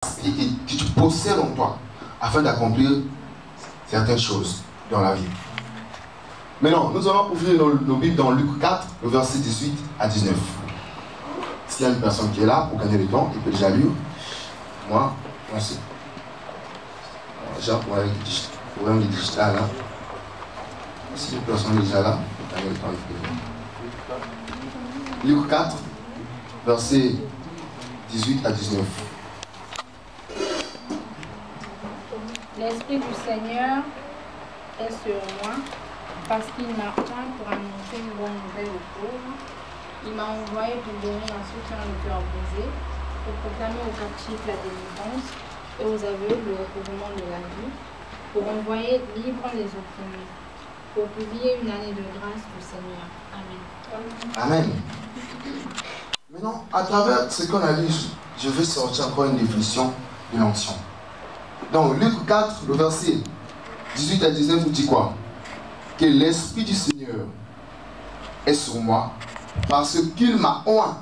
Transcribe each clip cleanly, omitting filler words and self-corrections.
que tu possèdes en toi afin d'accomplir certaines choses dans la vie. Maintenant, nous allons ouvrir nos Bibles dans Luc 4, le verset 18 à 19. S'il y a une personne qui est là pour gagner le temps, il peut déjà lire. Moi, c'est déjà pour le digital là. Si une personne est déjà là, pour gagner le temps, il peut lire. Luc 4, verset 18 à 19. L'Esprit du Seigneur est sur moi, parce qu'il m'a oint pour annoncer une bonne nouvelle aux pauvres. Il m'a envoyé pour donner à ceux qui ont le cœur brisé, pour proclamer aux captifs la délivrance et aux aveugles le recouvrement de la vue, pour envoyer libres les opprimés, pour publier une année de grâce du Seigneur. Amen. Amen. Maintenant, à travers ce qu'on a lu, je vais sortir encore une définition de l'onction. Dans Luc 4, le verset 18 à 19, nous dit quoi? Que l'Esprit du Seigneur est sur moi, parce qu'il m'a oint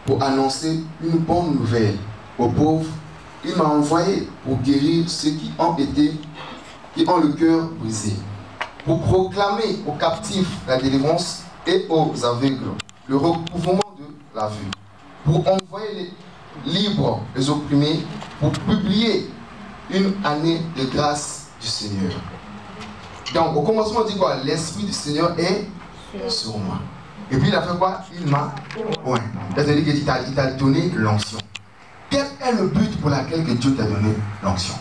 pour annoncer une bonne nouvelle aux pauvres. Il m'a envoyé pour guérir ceux qui ont le cœur brisé, pour proclamer aux captifs la délivrance et aux aveugles le recouvrement de la vue, pour envoyer les libres les opprimés, pour publier une année de grâce du Seigneur. Donc au commencement on dit quoi? L'Esprit du Seigneur est sur moi. Et puis il a fait quoi? Il m'a oint. C'est-à-dire qu'il t'a donné l'onction. Quel est le but pour lequel que Dieu t'a donné l'onction?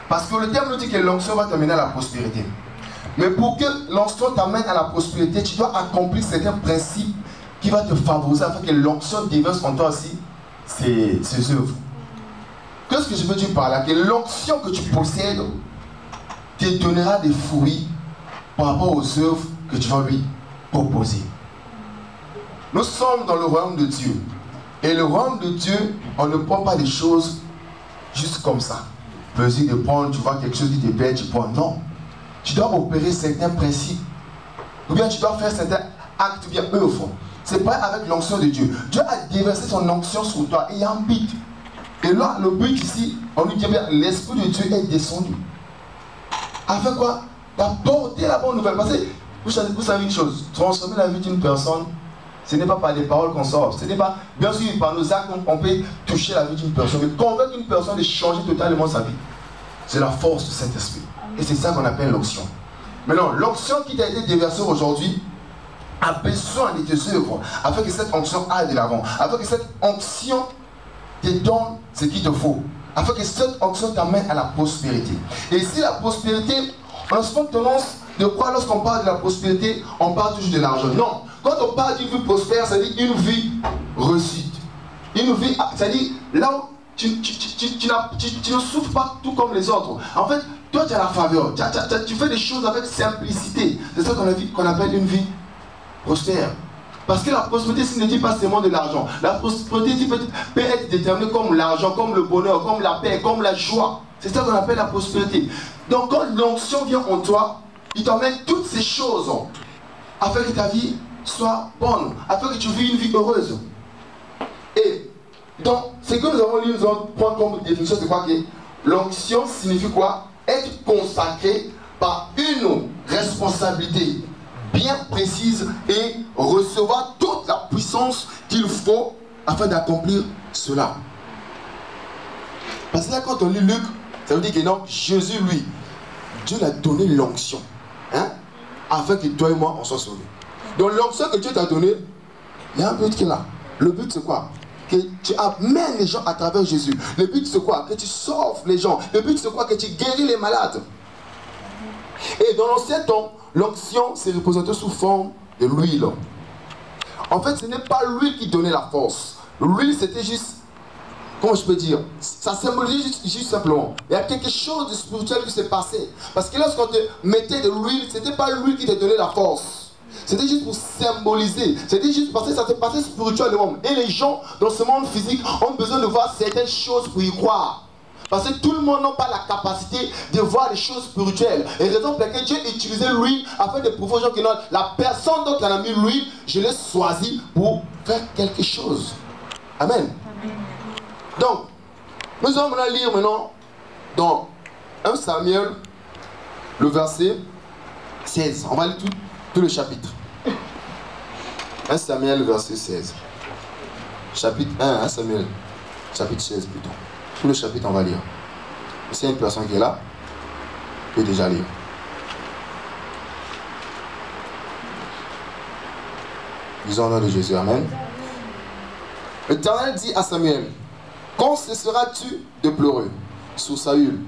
Parce que le terme nous dit que l'onction va t'amener à la prospérité. Mais pour que l'onction t'amène à la prospérité, tu dois accomplir certains principes qui vont te favoriser afin que l'onction déverse en toi aussi ses œuvres. Qu'est-ce que je veux dire par là? Que l'onction que tu possèdes te donnera des fruits par rapport aux œuvres que tu vas lui proposer. Nous sommes dans le royaume de Dieu. Et le royaume de Dieu, on ne prend pas des choses juste comme ça. Plaisir de prendre, tu vois quelque chose qui te plaît, tu prends. Non. Tu dois opérer certains principes. Ou bien tu dois faire certains actes, ou bien œuvres. C'est pas avec l'onction de Dieu. Dieu a déversé son onction sur toi et il y a un but. Et là, le but ici, on lui dit bien, l'Esprit de Dieu est descendu. Afin quoi? D'apporter la bonne nouvelle. Parce que vous savez une chose, transformer la vie d'une personne, ce n'est pas par des paroles qu'on sort. Ce n'est pas, bien sûr, par nos actes qu'on peut toucher la vie d'une personne. Mais convaincre une personne de changer totalement sa vie, c'est la force du Saint-Esprit. Et c'est ça qu'on appelle l'onction. Maintenant, l'onction qui t'a été déversée aujourd'hui a besoin de tes œuvres, afin que cette onction aille de l'avant, afin que cette onction te donne ce qu'il te faut, afin que cette onction t'amène à la prospérité. Et ici, la prospérité, on a souvent tendance de croire, lorsqu'on parle de la prospérité, on parle toujours de l'argent. Non, quand on parle d'une vie prospère, ça dit une vie reçue. Une vie, c'est-à-dire là où tu ne souffres pas tout comme les autres. En fait, toi tu as la faveur, tu fais des choses avec simplicité. C'est ça qu'on appelle une vie prospère. Parce que la prospérité, ce ne dit pas seulement de l'argent. La prospérité peut être déterminée comme l'argent, comme le bonheur, comme la paix, comme la joie. C'est ça qu'on appelle la prospérité. Donc quand l'onction vient en toi, il t'emmène toutes ces choses afin que ta vie soit bonne, afin que tu vis une vie heureuse. Et donc, ce que nous avons lu, nous allons prendre comme définition, c'est quoi? Que l'onction signifie quoi? Être consacré par une responsabilité bien précise et recevoir toute la puissance qu'il faut afin d'accomplir cela. Parce que là, quand on lit Luc, ça veut dire que non, Jésus, lui, Dieu l'a donné l'onction, hein, afin que toi et moi, on soit sauvés. Donc l'onction que Dieu t'a donnée, il y a un but qui est là. Le but, c'est quoi? Que tu amènes les gens à travers Jésus. Le but, c'est quoi? Que tu sauves les gens. Le but, c'est quoi? Que tu guéris les malades. Et dans l'ancien temps, l'onction s'est représentée sous forme de l'huile. En fait, ce n'est pas l'huile qui donnait la force. L'huile, c'était juste, comment je peux dire, ça symbolise juste simplement. Il y a quelque chose de spirituel qui s'est passé. Parce que lorsqu'on te mettait de l'huile, ce n'était pas l'huile qui te donnait la force. C'était juste pour symboliser. C'était juste parce que ça s'est passé spirituellement. Et les gens dans ce monde physique ont besoin de voir certaines choses pour y croire. Parce que tout le monde n'a pas la capacité de voir les choses spirituelles. Et raison pour laquelle Dieu utilisait l'huile afin de prouver aux gens que non, la personne dont il a mis l'huile, je l'ai choisi pour faire quelque chose. Amen. Donc, Nous allons maintenant lire maintenant dans 1 Samuel, le verset 16. On va lire tout le chapitre. 1 Samuel, verset 16. Chapitre 1 Samuel, chapitre 16 plutôt. Tout le chapitre, on va lire. S'il y a une personne qui est là, peut déjà lire. Disons au nom de Jésus, amen. L'Éternel dit à Samuel, quand cesseras-tu de pleurer sur Saül?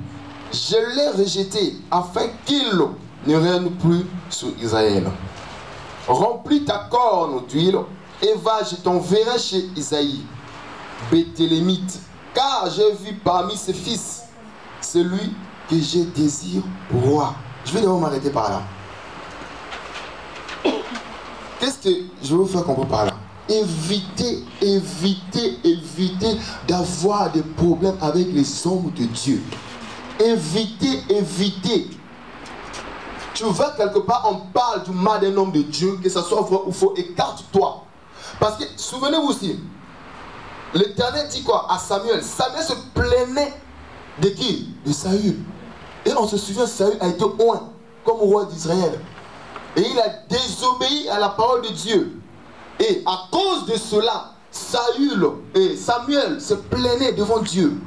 Je l'ai rejeté afin qu'il ne règne plus sur Israël. Remplis ta corne d'huile et va, je t'enverrai chez Isaïe, Béthélémite, car j'ai vu parmi ses fils celui que j'ai désir roi. Je vais d'abord m'arrêter par là. Qu'est-ce que je vais vous faire comprendre par là? Évitez d'avoir des problèmes avec les hommes de Dieu. Évitez. Tu vas quelque part, on parle du mal d'un homme de Dieu, que ce soit vrai ou faux, écarte-toi. Parce que, souvenez-vous aussi, l'Éternel dit quoi à Samuel? Samuel se plaignait de qui? De Saül. Et on se souvient, Saül a été oint comme roi d'Israël. Et il a désobéi à la parole de Dieu. Et à cause de cela, Samuel se plaignait devant Dieu.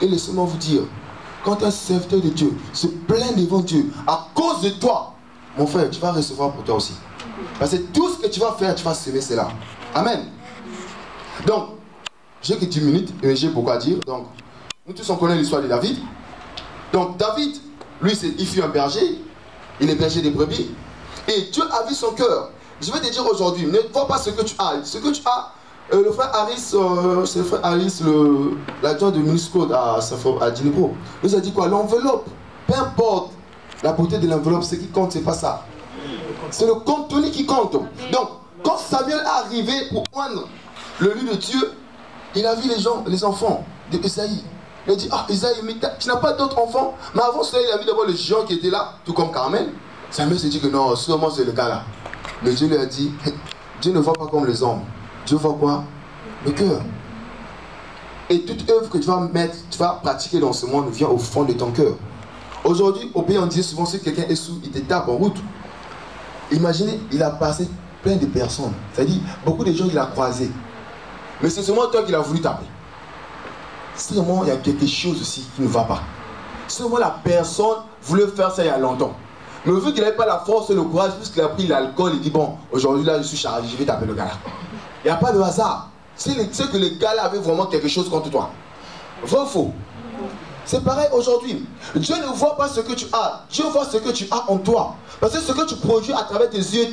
Et laissez-moi vous dire, quand un serviteur de Dieu se plaint devant Dieu, à cause de toi, mon frère, tu vas recevoir pour toi aussi. Parce que tout ce que tu vas faire, tu vas semer cela. Amen. Donc, j'ai que 10 minutes, et j'ai beaucoup à dire. Donc, nous tous on connaît l'histoire de David. Donc, David, lui, il fut un berger. Il est berger des brebis. Et Dieu a vu son cœur. Je vais te dire aujourd'hui, ne vois pas ce que tu as. Ce que tu as, le frère Harris, c'est le frère Harris, l'adjoint de Municode à Djinibro, nous a dit quoi? L'enveloppe, peu importe la beauté de l'enveloppe, ce qui compte, c'est pas ça. C'est le contenu qui compte. Donc, quand Samuel est arrivé pour prendre le lieu de Dieu, il a vu les enfants de Isaïe. Il a dit, ah Isaïe, mais tu n'as pas d'autres enfants? Mais avant cela, il a vu d'abord le géant qui était là, tout comme Carmel. Samuel s'est dit que non, sûrement c'est le cas là. Mais Dieu lui a dit, Dieu ne voit pas comme les hommes. Dieu voit quoi? Le cœur. Et toute œuvre que tu vas pratiquer dans ce monde vient au fond de ton cœur. Aujourd'hui, au pays, on dit souvent, si quelqu'un est sous, il te tape en route. Imaginez, il a passé plein de personnes. C'est-à-dire, beaucoup de gens il a croisés. Mais c'est seulement toi qu'il a voulu taper. Seulement, il y a quelque chose aussi qui ne va pas. Seulement, la personne voulait faire ça il y a longtemps. Mais vu qu'il n'avait pas la force et le courage, puisqu'il a pris l'alcool, il dit bon, aujourd'hui là je suis chargé, je vais taper le gars là. Il n'y a pas de hasard. C'est que le gars là avait vraiment quelque chose contre toi. Vrai ou faux? C'est pareil aujourd'hui. Dieu ne voit pas ce que tu as. Dieu voit ce que tu as en toi. Parce que ce que tu produis à travers tes yeux,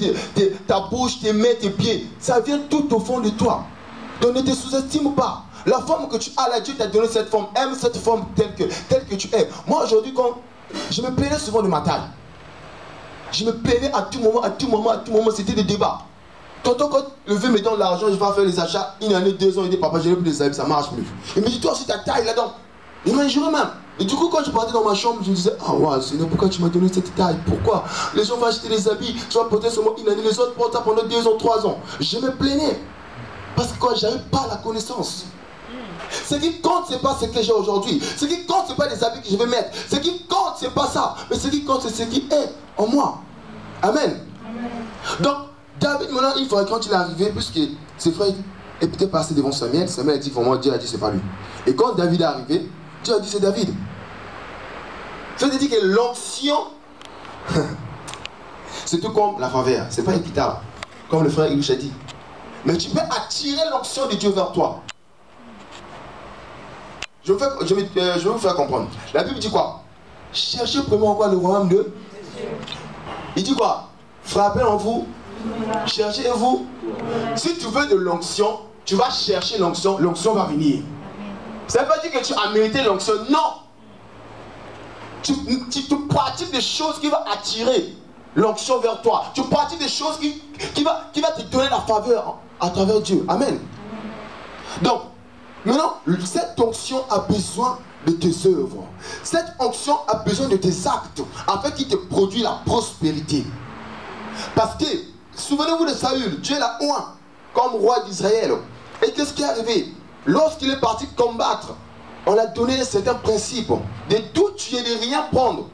ta bouche, tes mains, tes pieds, ça vient tout au fond de toi. Donc ne te sous-estime pas. La forme que tu as là, Dieu t'a donné cette forme. Aime cette forme telle que tu es. Moi aujourd'hui, quand je me plaignais souvent de ma taille. Je me plaignais à tout moment, c'était des débats. Tonton, quand le vieux me donne l'argent, je vais faire les achats, une année, 2 ans, il dit papa, je n'ai plus les habits, ça marche plus. Il me dit, toi aussi ta taille là-dedans. Il m'a juré même. Et du coup, quand je partais dans ma chambre, je me disais, ah ouais, Seigneur, pourquoi tu m'as donné cette taille? Pourquoi? Les gens vont acheter des habits, tu vas porter seulement une année, les autres portent ça pendant 2 ans, 3 ans. Je me plaignais. Parce que quand j'avais pas la connaissance. Ce qui compte, c'est pas ce que j'ai aujourd'hui. Ce qui compte, c'est pas les habits que je vais mettre. Ce qui compte, c'est pas ça. Mais ce qui compte, c'est ce qui est en moi. Amen. Donc, David, maintenant, il faudrait quand il est arrivé, puisque ses frères étaient passés devant Samuel, Samuel a dit vraiment, Dieu a dit c'est pas lui. Et quand David est arrivé, Dieu a dit c'est David. Ça veut dire que l'onction, c'est tout comme la faveur, c'est pas une guitare, comme le frère Ilouch a dit. Mais tu peux attirer l'onction de Dieu vers toi. Je vais vous faire comprendre. La Bible dit quoi? Cherchez premièrement quoi? Le royaume de Dieu. Il dit quoi? Frappez en vous, cherchez-vous. Si tu veux de l'onction, tu vas chercher l'onction, l'onction va venir. Ça ne veut pas dire que tu as mérité l'onction, non. Tu pratiques des choses qui vont attirer l'onction vers toi. Tu pratiques des choses qui va te donner la faveur à travers Dieu. Amen. Donc, maintenant, cette onction a besoin de tes œuvres. Cette onction a besoin de tes actes afin qu'il te produise la prospérité. Parce que, souvenez-vous de Saül, Dieu l'a oint comme roi d'Israël. Et qu'est-ce qui est arrivé? Lorsqu'il est parti combattre On a donné certains principes. De tout tuer, de rien prendre.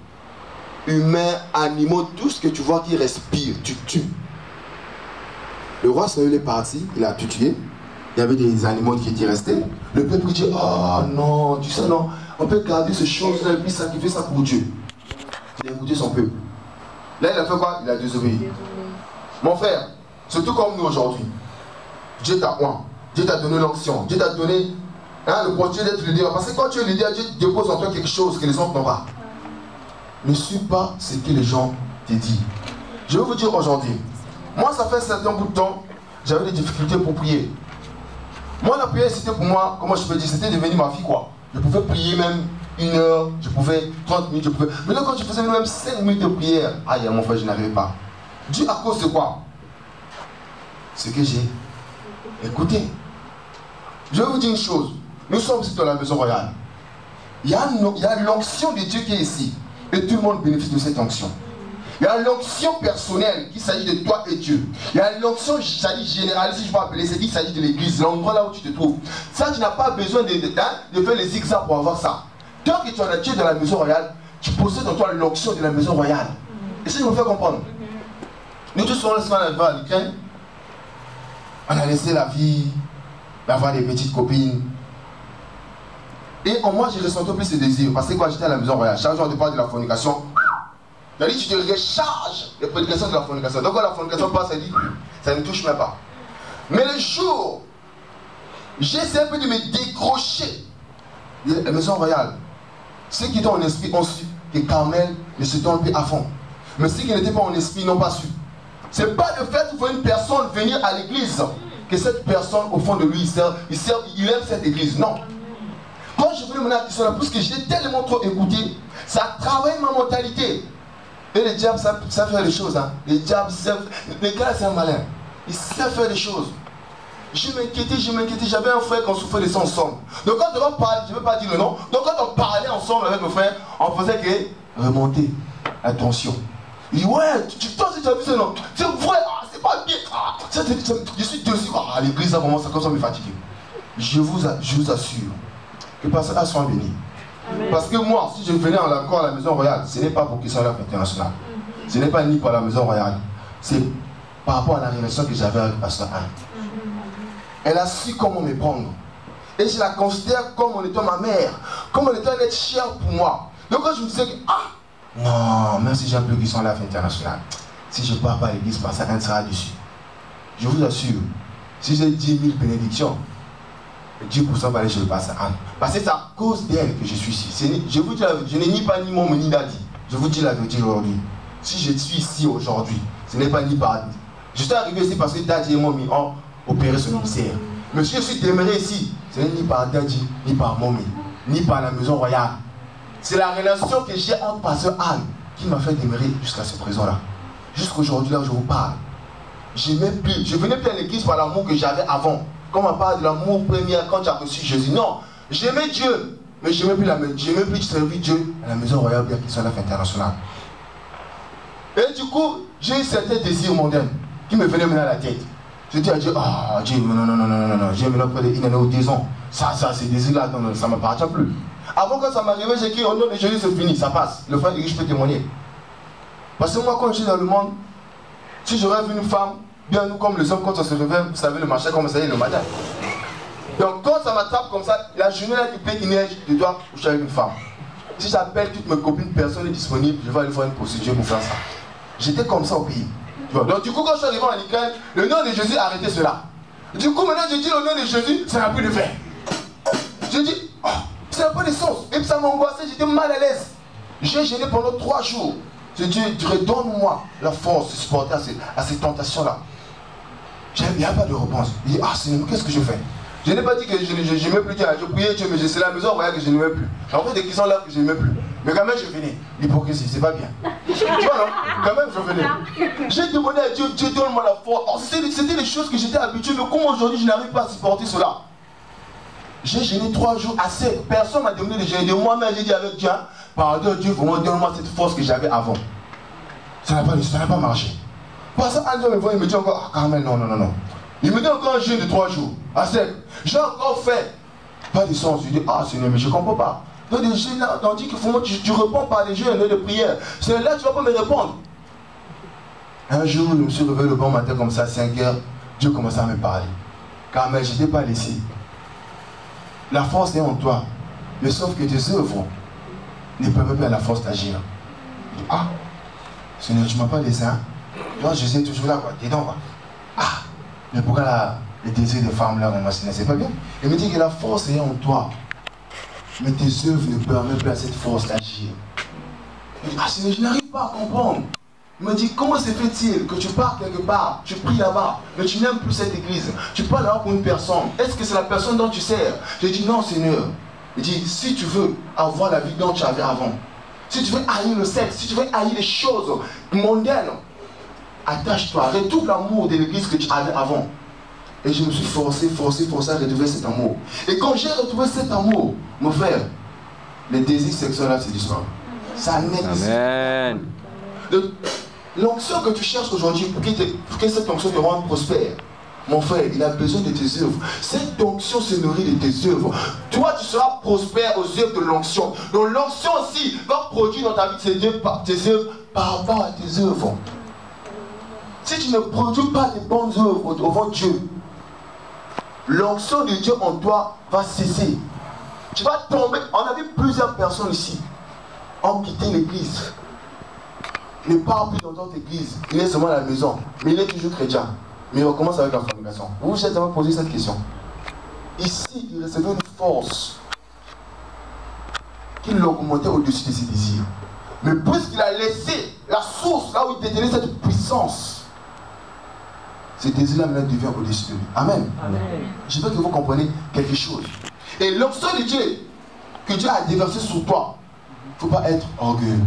Humains, animaux, tout ce que tu vois qui respire, tu tues. Le roi Saül est parti, il a tout tué. Il y avait des animaux qui étaient restés. Le peuple dit, oh non, tu sais non, on peut garder ces choses-là et puis sacrifier ça pour Dieu. Il a écouté son peuple. Là, il a fait quoi? Il a désobéi. Mon frère, c'est tout comme nous aujourd'hui. Dieu t'a oint. Dieu t'a donné l'onction. Dieu t'a donné le projet d'être leader. Parce que quand tu es leader, Dieu dépose en toi quelque chose que les autres n'ont pas. Ne suis pas ce que les gens te disent. Je vais vous dire aujourd'hui, moi ça fait un certain bout de temps, j'avais des difficultés pour prier. Moi la prière c'était pour moi, comment je peux dire, c'était devenu ma vie quoi. Je pouvais prier même 1 heure, je pouvais 30 minutes, je pouvais... Mais là quand je faisais même 5 minutes de prière, aïe mon frère je n'arrivais pas. Dieu à cause de quoi? Ce que j'ai écouté. Je vais vous dire une chose, nous sommes ici dans la maison royale. Il y a l'onction de Dieu qui est ici. Et tout le monde bénéficie de cette onction. Il y a l'onction personnelle qui s'agit de toi et Dieu. Il y a l'onction, s'agit générale, si je peux appeler, c'est qui s'agit de l'église, l'endroit là où tu te trouves. Ça, tu n'as pas besoin de faire les zigzags pour avoir ça. Tant que tu as Dieu dans la maison royale, tu possèdes en toi l'onction de la maison royale. Et ça, je me fais comprendre. Nous tous, on laisse à l'Ukraine. On a laissé la vie, d'avoir des petites copines. Et en moi, j'ai ressenti plus ce désir. Parce que quand j'étais à la maison royale, chaque jour, on te parle de la fornication. C'est-à-dire tu te recharges les prédications de la fornication. Donc quand la fornication passe, ça dit, ça ne touche même pas. Mais le jour, j'essaie un peu de me décrocher de la maison royale. Ceux qui étaient en esprit ont su que Carmel ne se donne plus à fond. Mais ceux qui n'étaient pas en esprit n'ont pas su. Ce n'est pas le fait de voir une personne venir à l'église que cette personne, au fond de lui, il aime cette église. Non. Quand je voulais mener à question là, parce que j'étais tellement trop écouté, ça travaille ma mentalité. Et les diables savent faire des choses. Hein. Les diables savent. Les gars, c'est un malin. Ils savent faire des choses. Je m'inquiétais. J'avais un frère qu'on souffrait de ça ensemble. Donc quand on va parler, je ne vais pas dire le nom. Donc quand on parlait ensemble avec mon frère, on faisait que remonter la tension. Il dit ouais, tu as vu ça non? C'est vrai, c'est pas bien. Je suis dessus. À l'église, ça commence comme ça me fatiguer. Je vous assure que Pasteur A soit béni. Parce que moi, si je venais encore à la maison royale, ce n'est pas pour qu'ils soient là international. Ce n'est pas ni pour la maison royale. C'est par rapport à la relation que j'avais avec Pasteur Anne. Elle a su comment me prendre. Et je la considère comme en étant ma mère. Comme en étant un être cher pour moi. Donc quand je me disais que, non, même si j'ai un peu qui sont là international, si je ne pars pas à l'église, Pasteur Anne sera dessus. Je vous assure, si j'ai 10 000 bénédictions, 10% va aller chez le Pasteur Anne. Parce que c'est à cause d'elle que je suis ici. Je vous dis la vérité, je n'ai ni pas ni mon ni Dadi. Je vous dis la vérité aujourd'hui. Si je suis ici aujourd'hui, ce n'est pas ni par... Je suis arrivé ici parce que Dadi et moi ont opéré ce ministère. Mais si je suis demeuré ici, ce n'est ni par Dadi, ni par Momi, ni par la maison royale. C'est la relation que j'ai entre Pasteur Anne qui m'a fait demeurer jusqu'à ce présent-là. Jusqu'aujourd'hui, là où je vous parle. Je venais plus à l'église par l'amour que j'avais avant. Comme on parle de l'amour premier quand tu as reçu Jésus. Non, j'aimais Dieu, mais je n'aimais plus servir Dieu à la maison royale bien qu'il soit là internationale. Et du coup, j'ai eu certains désirs mondains qui me venaient mener à la tête. Je dis à Dieu, Dieu, non, j'ai maintenant près d'une année ou 2 ans. Ça, ces désirs-là, non, ça ne m'appartient plus. Avant quand ça m'arrivait, j'ai écrit au nom de Jésus, c'est fini, ça passe. Le frère je peux témoigner. Parce que moi, quand je suis dans le monde, si je rêve une femme, bien nous comme les hommes, quand on se réveille, vous savez, le marché, comme ça y est le matin. Donc quand ça m'attrape comme ça, la journée là, il pleut, il neige, je dois coucher avec une femme. Si j'appelle toutes mes copines, personne n'est disponible, je vais aller faire une procédure pour faire ça. J'étais comme ça au pays. Donc du coup, quand je suis arrivé en Ukraine, le nom de Jésus a arrêté cela. Du coup, maintenant, je dis le nom de Jésus, ça n'a plus de fait. Je dis, ça n'a pas de sens. Et puis ça m'angoissait, j'étais mal à l'aise. J'ai gêné pendant 3 jours. Je dis, redonne-moi la force de supporter à ces tentations-là. Il n'y a pas de réponse. Il dit, Seigneur, qu'est-ce que je fais? Je n'ai pas dit que je n'aimais plus Dieu. Je priais Dieu, mais c'est la maison royale que je n'aimais plus. En fait, des qui sont là que je n'aimais plus. Mais quand même, je venais. L'hypocrisie, c'est pas bien. Tu vois, non? Quand même, je venais. J'ai demandé à Dieu, Dieu, donne-moi la force. C'était des choses que j'étais habitué, mais comme aujourd'hui, je n'arrive pas à supporter cela. J'ai gêné 3 jours assez. Personne m'a demandé de gêner de moi-même. J'ai dit avec Dieu, pardon Dieu, vraiment donne-moi cette force que j'avais avant. Ça n'a pas marché. Parce qu'un jour, il me dit encore, Carmel, non. Il me dit encore un jeûne de 3 jours. À sec. J'ai encore fait Pas du sens, je dis, ah Seigneur, mais je ne comprends pas. Donc des jeunes là, on dit qu'il faut tu réponds par les jeûnes de prière. C'est là tu ne vas pas me répondre. Un jour, je me suis réveillé le bon matin comme ça, à 5 h, Dieu commençait à me parler. Car mais je n'étais pas laissé. La force est en toi. Mais sauf que tes œuvres ne permettent pas à la force d'agir. Ah, Seigneur, tu ne m'as pas laissé, hein? Donc je suis toujours là, quoi. Dedans, quoi. Ah, mais pourquoi les désirs des femmes là, on m'a signé, c'est pas bien. Il me dit que la force est en toi. Mais tes œuvres ne permettent pas à cette force d'agir. Ah, Seigneur, je n'arrive pas à comprendre. Il me dit, comment se fait-il que tu pars quelque part, tu pries là-bas, mais tu n'aimes plus cette église. Tu pars là-bas pour une personne. Est-ce que c'est la personne dont tu sers? Je dis, non, Seigneur. Il dit, si tu veux avoir la vie dont tu avais avant, si tu veux haïr le sexe, si tu veux haïr les choses mondaines, attache-toi, retrouve l'amour de l'église que tu avais avant. Et je me suis forcé à retrouver cet amour. Et quand j'ai retrouvé cet amour, mon frère, les désirs sexuels là, c'est du soir. Ça n'existe pas. L'onction que tu cherches aujourd'hui pour que cette onction te rende prospère, mon frère, il a besoin de tes œuvres. Cette onction se nourrit de tes œuvres. Toi, tu seras prospère aux œuvres de l'onction. Donc l'onction aussi va produire dans ta vie tes œuvres par rapport à tes œuvres. Si tu ne produis pas de bonnes œuvres devant Dieu, l'onction de Dieu en toi va cesser. Tu vas tomber. On a vu plusieurs personnes ici ont quitté l'église. Il ne part plus dans notre église. Il est seulement à la maison. Mais il est toujours chrétien. Mais il recommence avec la fornication. Vous vous êtes jamais posé cette question. Ici, il recevait une force qui l'augmentait au-dessus de ses désirs. Mais puisqu'il a laissé la source, là où il détenait cette puissance, ces désirs-là maintenant deviennent au-dessus de lui. Amen. Amen. Je veux que vous compreniez quelque chose. Et l'onction de Dieu que Dieu a déversé sur toi, il ne faut pas être orgueilleux.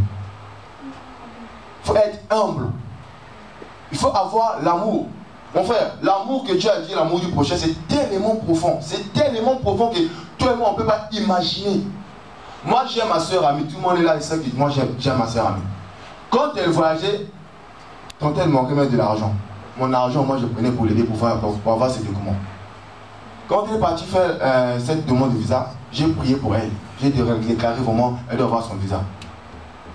Il faut être humble. Il faut avoir l'amour. Mon frère, l'amour que Dieu a dit, l'amour du prochain, c'est tellement profond. C'est tellement profond que toi et moi, on ne peut pas imaginer. Moi, j'aime ma soeur amie. Tout le monde est là et sait que moi, j'aime ma soeur amie. Quand elle voyageait, quand elle manquait même de l'argent, mon argent, moi, je prenais pour l'aider pour avoir ses documents. Quand elle est partie faire cette demande de visa, j'ai prié pour elle. J'ai déclaré vraiment, elle doit avoir son visa.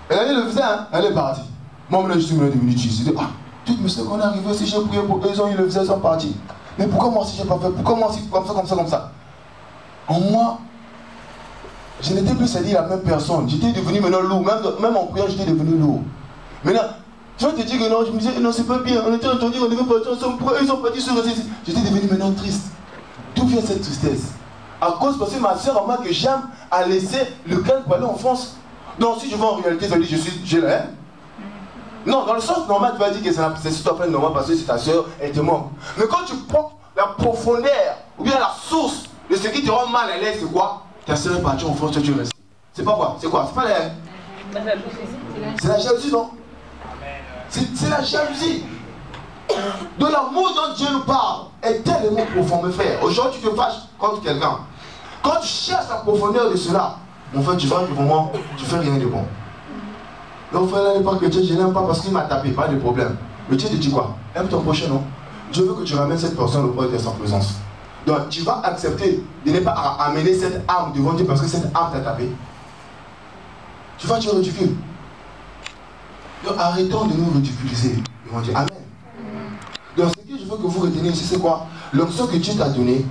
Elle a dit le visa, hein, elle est partie. Moi, je suis devenu ici. J'ai dit, ah, toutes mes soeurs qu'on est arrivées, si j'ai prié pour eux, ils ont eu le visa, ils sont partis. Mais pourquoi moi, si j'ai pas fait? Pourquoi moi, si comme ça? En moi, je n'étais plus c'est-à-dire la même personne. J'étais devenu maintenant lourd. Même en priant, j'étais devenu lourd. Maintenant, je vais te dire que non, je me disais, non, c'est pas bien. On était entendu, on devait partir ensemble. Pourquoi ils sont partis sur le site? J'étais devenu maintenant triste. D'où vient cette tristesse? À cause parce que ma soeur, moi, que j'aime, a laissé le calme pour aller en France. Donc, si je vais en réalité, ça veut dire que j'ai la haine. Non, dans le sens normal, tu vas dire que c'est tout à fait normal parce que c'est ta soeur, elle te manque. Mais quand tu prends la profondeur, ou bien la source de ce qui te rend mal à l'aise, c'est quoi? Ta soeur est partie en France, tu restes. C'est pas quoi? C'est quoi? C'est pas la haine. C'est la jalousie, non? C'est la jalousie. De l'amour dont Dieu nous parle est tellement profond, mes frères. Aujourd'hui, tu te fâches contre quelqu'un. Quand tu cherches la profondeur de cela, mon frère, tu vas vraiment, tu fais rien de bon. Donc, frère, là, pas que Dieu, je n'aime pas parce qu'il m'a tapé, pas de problème. Mais Dieu te dit quoi? Aime ton prochain, non? Dieu veut que tu ramènes cette personne auprès de sa présence. Donc, tu vas accepter de ne pas amener cette âme devant Dieu parce que cette âme t'a tapé. Tu vas, tu ridicules. Donc, arrêtons de nous ridiculiser devant Dieu. Amen. Donc, ce que je veux que vous reteniez ici, c'est quoi? L'onction que Dieu t'a donnée,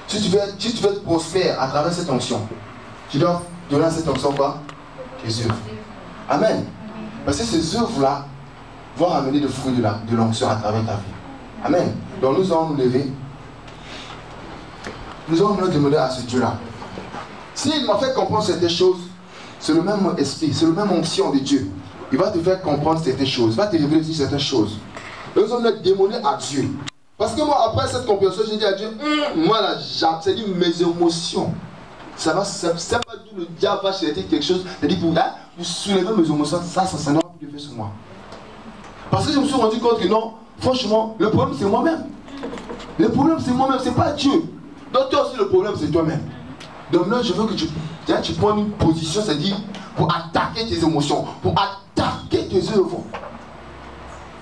si tu veux être prospère à travers cette onction, tu dois donner à cette onction quoi? Tes œuvres. Amen. Parce que ces œuvres-là vont ramener le fruit de l'onction à travers ta vie. Amen. Donc nous allons nous lever. Nous allons nous demander à ce Dieu-là. S'il m'a fait comprendre certaines choses, c'est le même esprit, c'est le même onction de Dieu. Il va te faire comprendre certaines choses, il va te révéler certaines choses. Nous allons nous demander à Dieu. Parce que moi, après cette compréhension, j'ai dit à Dieu, moi là, c'est dit mes émotions. Ça va, c'est pas d'où le diable va chercher quelque chose. C'est-à-dire pour soulever mes émotions, ça n'aura plus de fait sur moi. Parce que je me suis rendu compte que non, franchement, le problème c'est moi-même. Le problème c'est moi-même, c'est pas Dieu. Donc toi aussi le problème c'est toi-même. Donc là je veux que tu prends une position, c'est-à-dire pour attaquer tes émotions, pour attaquer tes œuvres.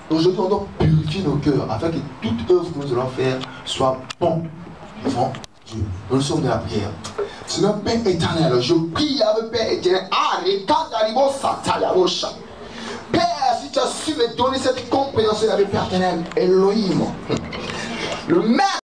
Aujourd'hui on doit purifier nos cœurs afin que toute œuvre que nous allons faire soit bon devant Dieu. Nous sommes de la prière. Seigneur Père éternel, je prie avec Père éternel. Père, si tu as su me donner cette compréhension avec Père éternel, Elohim, le maître